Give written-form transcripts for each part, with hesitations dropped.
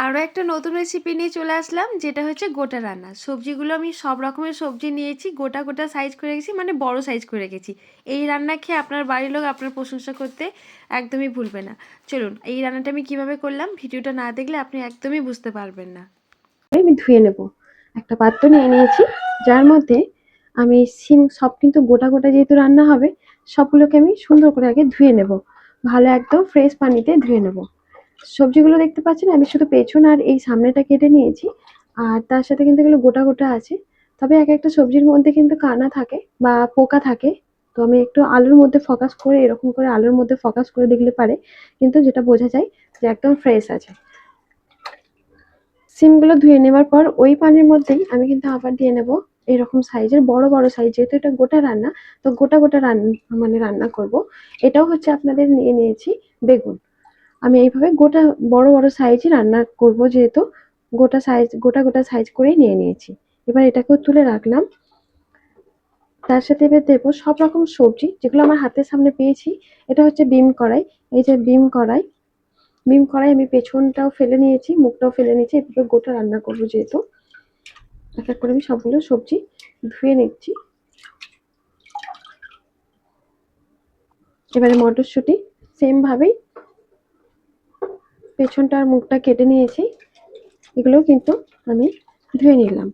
আরও একটা নতুন রেসিপি নিয়ে চলে আসলাম, যেটা হচ্ছে গোটা রান্না। সবজিগুলো আমি সব রকমের সবজি নিয়েছি, গোটা গোটা সাইজ করে রেখেছি, মানে বড় সাইজ করে রেখেছি। এই রান্না খেয়ে আপনার বাড়ির লোক আপনার প্রশংসা করতে একদমই ভুলবে না। চলুন, এই রান্নাটা আমি কিভাবে করলাম, ভিডিওটা না দেখলে আপনি একদমই বুঝতে পারবেন না। আমি ধুয়ে নেব। একটা পাত্র নিয়ে নিয়েছি, যার মধ্যে আমি সিম সব কিন্তু গোটা গোটা যেহেতু রান্না হবে, সবগুলোকে আমি সুন্দর করে আগে ধুয়ে নেব। ভালো একদম ফ্রেশ পানিতে ধুয়ে নেব। সবজিগুলো দেখতে পাচ্ছেন আমি শুধু পেছন আর এই সামনেটা কেটে নিয়েছি, আর তার সাথে কিন্তু এগুলো গোটা গোটা আছে। তবে এক একটা সবজির মধ্যে কিন্তু কানা থাকে বা পোকা থাকে। তো আমি একটু আলুর মধ্যে ফোকাস করে, এরকম করে আলুর মধ্যে ফোকাস করে দেখলে পারে কিন্তু যেটা বোঝা যায় যে একদম ফ্রেশ আছে। সিমগুলো ধুয়ে নেবার পর ওই পানির মধ্যেই আমি কিন্তু আবার দিয়ে নেব এরকম সাইজের বড় বড় সাইজ, যেহেতু এটা গোটা রান্না, তো গোটা গোটা রান্না করব। এটাও হচ্ছে আপনাদের নিয়ে নিয়েছি বেগুন। আমি এইভাবে গোটা বড় বড় সাইজই রান্না করব, যেহেতু গোটা গোটা সাইজ করেই নিয়ে নিয়েছি। এবার এটাকেও তুলে রাখলাম। তার সাথে এবার দেবো সব রকম সবজি যেগুলো আমার হাতের সামনে পেয়েছি। এটা হচ্ছে বিম কড়াই। এই যে বিম কড়াই আমি পেছনটাও ফেলে নিয়েছি, মুখটাও ফেলে নিয়েছি। এভাবে গোটা রান্না করবো যেহেতু, এক এক করে আমি সবগুলো সবজি ধুয়ে নিচ্ছি। এবারে মটরশুঁটি সেম ভাবেই পেছনটা আর মুখটা কেটে নিয়েছি, এগুলো কিন্তু আমি ধুয়ে নিলাম।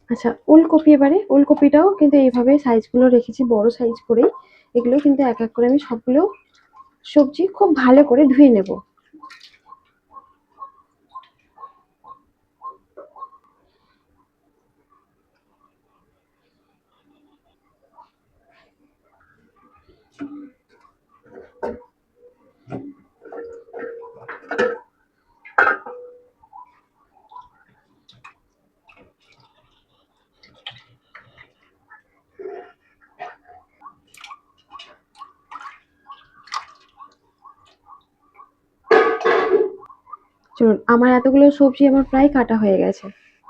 আচ্ছা, ওলকপি, এবারে ওলকপিটাও কিন্তু এইভাবে সাইজগুলো রেখেছি বড় সাইজ করেই। এগুলো কিন্তু এক এক করে আমি সবগুলো সবজি খুব ভালো করে ধুয়ে নেব। চলুন, আমার এতগুলো সবজি আমার প্রায় কাটা হয়ে গেছে।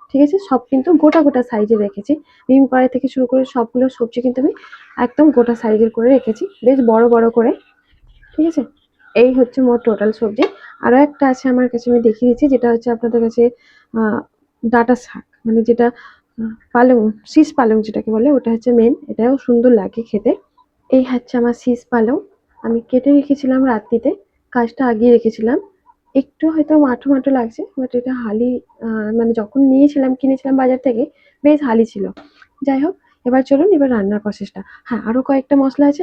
ঠিক আছে, সব কিন্তু গোটা গোটা সাইজে রেখেছি। ডিম কড়াই থেকে শুরু করে সবগুলো সবজি কিন্তু আমি একদম গোটা সাইজের করে রেখেছি, বেশ বড় বড় করে। ঠিক আছে, এই হচ্ছে মোট টোটাল সবজি। আরো একটা আছে আমার কাছে, আমি দেখিয়ে দিচ্ছি, যেটা হচ্ছে আপনাদের কাছে ডাটা শাক, মানে যেটা পালং, শীষ পালং যেটাকে বলে, ওটা হচ্ছে মেন। এটাও সুন্দর লাগে খেতে। এই হচ্ছে আমার শীষ পালং, আমি কেটে রেখেছিলাম রাত্রিতে, কাজটা আগিয়ে রেখেছিলাম। একটু হয়তো মাঠো মাঠো লাগছে, বাট এটা হালি, মানে যখন কিনেছিলাম বাজার থেকে, বেশ হালি ছিল। যাই হোক, এবার চলুন এবার রান্নার প্রসেসটা। হ্যাঁ, আরো কয়েকটা মশলা আছে,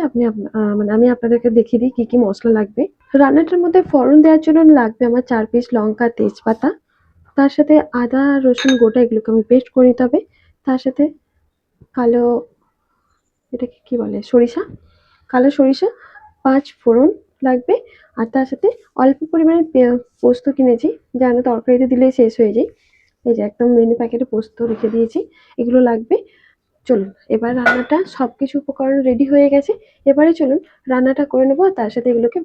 মানে আমি আপনাদেরকে দেখিয়ে দিই কি কি মশলা লাগবে। রান্নাটার মধ্যে ফোড়ন দেওয়ার জন্য লাগবে আমার 4 পিস লঙ্কা, তেজপাতা, তার সাথে আদা রসুন গোটা, এগুলোকে আমি পেস্ট করে নিতে হবে। তার সাথে কালো, এটাকে কি বলে, সরিষা, কালো সরিষা, 5 ফোড়ন লাগবে। আর তার সাথে অল্প পরিমাণে পোস্ত কিনেছি, যেন তরকারিতে দিলে শেষ হয়ে যায়। এই যে একদম মিনি প্যাকেটে পোস্ত রেখে দিয়েছি, এগুলো লাগবে। চলুন, এবার রান্নাটা সবকিছু উপকরণ রেডি হয়ে গেছে। এবারে চলুন রান্নাটা করে নেবো, আর তার সাথে এগুলোকে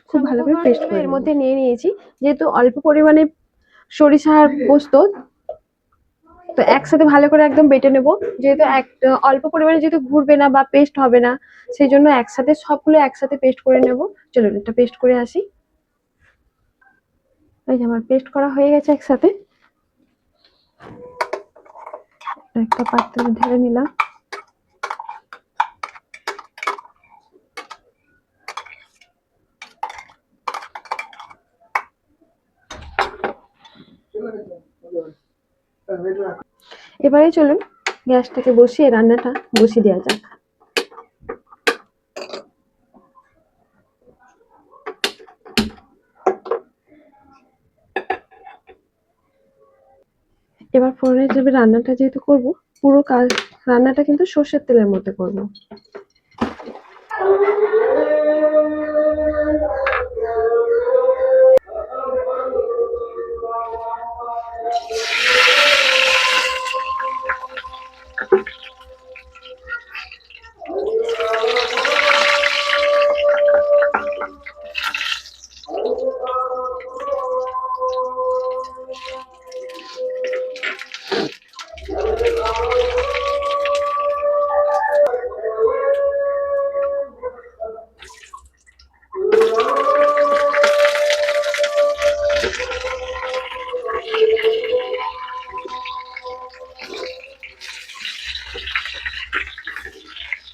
খুব ভালো করে পেস্ট করে এর মধ্যে নিয়ে নিয়েছি। যেহেতু অল্প পরিমাণে সরিষা আর পোস্ত, তো একসাথে ভালো করে একদম বেটে নেব। যেহেতু অল্প পরিমাণে যেহেতু ঘুরবে না বা পেস্ট হবে না, সেই জন্য একসাথে সবগুলো একসাথে পেস্ট করে নেব। চলুন এটা পেস্ট করে আসি। এই যে আমার পেস্ট করা হয়ে গেছে একসাথে, একটা পাত্রে ঢেলে নিলাম। এবারে চলুন গ্যাসটাকে বসিয়ে রান্নাটা বসিয়ে দেওয়া যাক। এবার ফোড়নের হিসেবে রান্নাটা যেহেতু করব, পুরো রান্নাটা কিন্তু সর্ষের তেলের মধ্যে করব।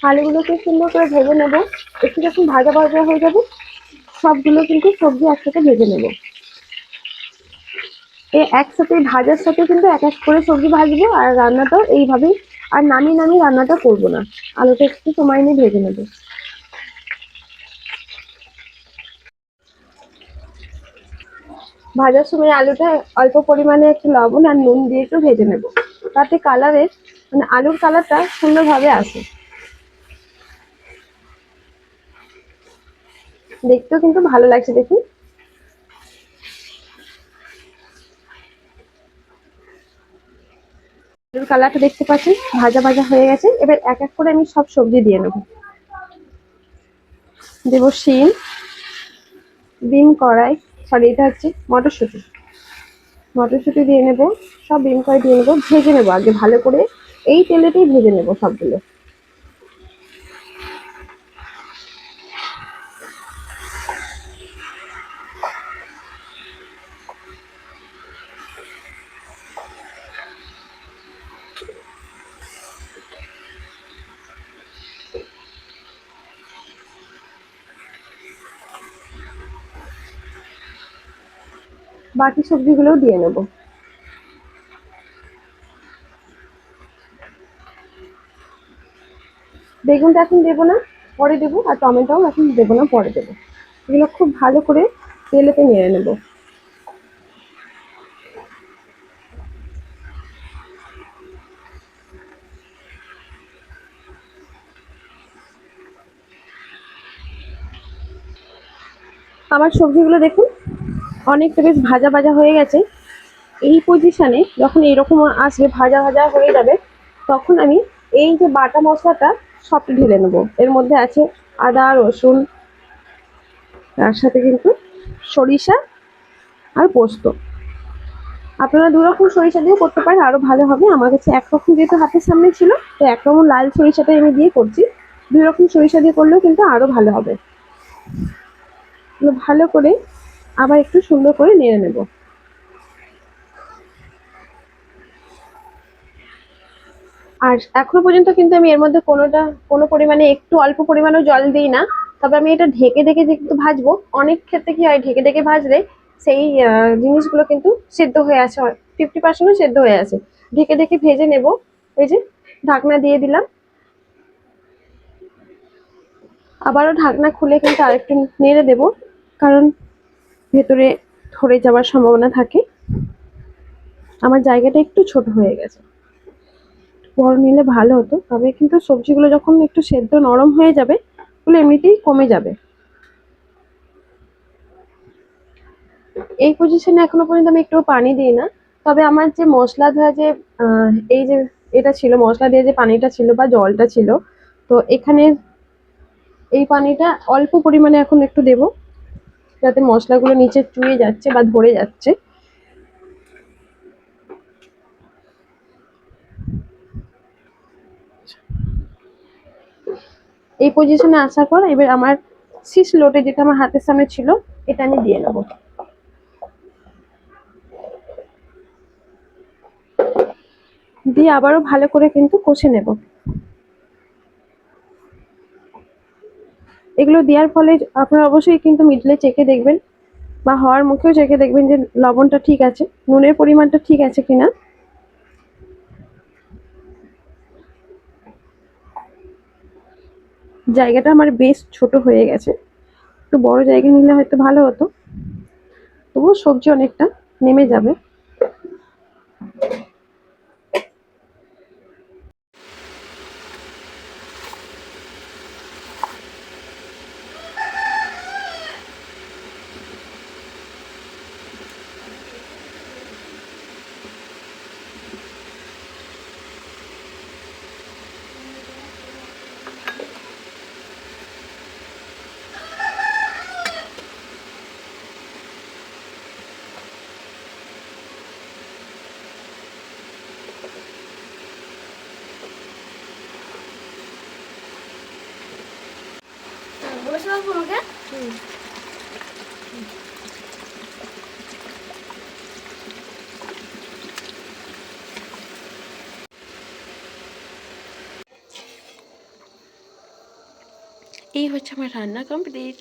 আলুগুলোকে সুন্দর করে ভেজে নেব। একটু যখন ভাজা ভাজা হয়ে যাবে সবগুলো কিন্তু সবজি একসাথে ভেজে নেব। এই একসাথে ভাজার সাথে কিন্তু এক এক করে সবজি ভাজবো, আর রান্নাটাও এইভাবেই। আর নামিয়ে নামিয়ে রান্নাটা করবো না, আলুটা একটু সময় নিয়ে ভেজে নেব। ভাজার সময় আলুটা অল্প পরিমাণে একটু লবণ আর নুন দিয়ে একটু ভেজে নেব, তাতে কালারের মানে আলুর কালারটা সুন্দরভাবে আসে। দেখতেও কিন্তু ভালো লাগছে দেখুন। আলুর কালারটা দেখতে পাচ্ছেন ভাজা ভাজা হয়ে গেছে। এবার এক এক করে আমি সব সবজি দিয়ে নেব। দেবো শিম, বিন কড়াই, সরি এটা হচ্ছে মটরশুঁটি। মটরশুঁটি দিয়ে নেব, সব বিন কড়াই দিয়ে নেবো, ভেজে নেবো আগে ভালো করে। এই তেলেতেই ভেজে নেবো সবগুলো। বাকি সবজিগুলোও দিয়ে নেব। বেগুনটা এখন দেবো না, পরে দেবো। আর টমেটোও এখন দেবো না, পরে দেবো। এগুলো খুব ভালো করে তেলেতে নেড়ে নেব। আমার সবজিগুলো দেখুন অনেকটা বেশ ভাজা ভাজা হয়ে গেছে। এই পজিশনে যখন এরকম আসবে, ভাজা ভাজা হয়ে যাবে, তখন আমি এই যে বাটা মশলাটা সবটা ঢেলে নেবো। এর মধ্যে আছে আদা, রসুন, তার সাথে কিন্তু সরিষা আর পোস্ত। আপনারা দু রকম সরিষা দিয়ে করতে পারেন, আরো ভালো হবে। আমার কাছে একরকম যেহেতু হাতের সামনে ছিল, তো একরকম লাল সরিষাটাই আমি দিয়ে করছি। দুই রকম সরিষা দিয়ে করলেও কিন্তু আরো ভালো হবে। ভালো করে আবার একটু সুন্দর করে নেড়ে নেব। আর এখনো পর্যন্ত কিন্তু আমি এর মধ্যে কোনো পরিমাণে একটু অল্প পরিমাণেও জল দিই না। তবে আমি এটা ঢেকে ঢেকে যেহেতু ভাজবো, অনেক ক্ষেত্রে কি হয় ঢেকে ঢেকে ভাজলে সেই জিনিসগুলো কিন্তু সেদ্ধ হয়ে আসে, 50%ও সেদ্ধ হয়ে আসে। ঢেকে ঢেকে ভেজে নেব। এই যে ঢাকনা দিয়ে দিলাম, আবারও ঢাকনা খুলে কিন্তু আরেকটু নেড়ে দেব, কারণ ভেতরে ধরে যাওয়ার সম্ভাবনা থাকে। আমার জায়গাটা একটু ছোট হয়ে গেছে, বড় নিলে ভালো হতো। তবে কিন্তু সবজিগুলো যখন একটু সেদ্ধ নরম হয়ে যাবে, ওগুলো এমনিতেই কমে যাবে। এই পজিশনে এখনো পর্যন্ত আমি একটু পানি দিই না। তবে আমার যে মশলা ধোয়া যে এই যে এটা ছিল, মশলা দিয়ে যে পানিটা ছিল বা জলটা ছিল, তো এখানে এই পানিটা অল্প পরিমাণে এখন একটু দেব, যাতে মশলাগুলো নিচে চুইয়ে যাচ্ছে বা ধরে যাচ্ছে। এই পজিশনে আসার পর এবার আমার শীষ লোটে যেটা আমার হাতের সামনে ছিল, এটা আমি দিয়ে নেবো। দিয়ে আবারও ভালো করে কিন্তু কষে নেব। এগুলো দেওয়ার ফলে আপনারা অবশ্যই কিন্তু মিডলে চেখে দেখবেন, বা হওয়ার মুখেও চেখে দেখবেন যে লবণটা ঠিক আছে, নুনের পরিমাণটা ঠিক আছে কিনা। জায়গাটা আমার বেশ ছোট হয়ে গেছে, একটু বড় জায়গা নিলে হয়তো ভালো হতো। তবুও সবজি অনেকটা নেমে যাবে। এই হচ্ছে আমার রান্না কমপ্লিট।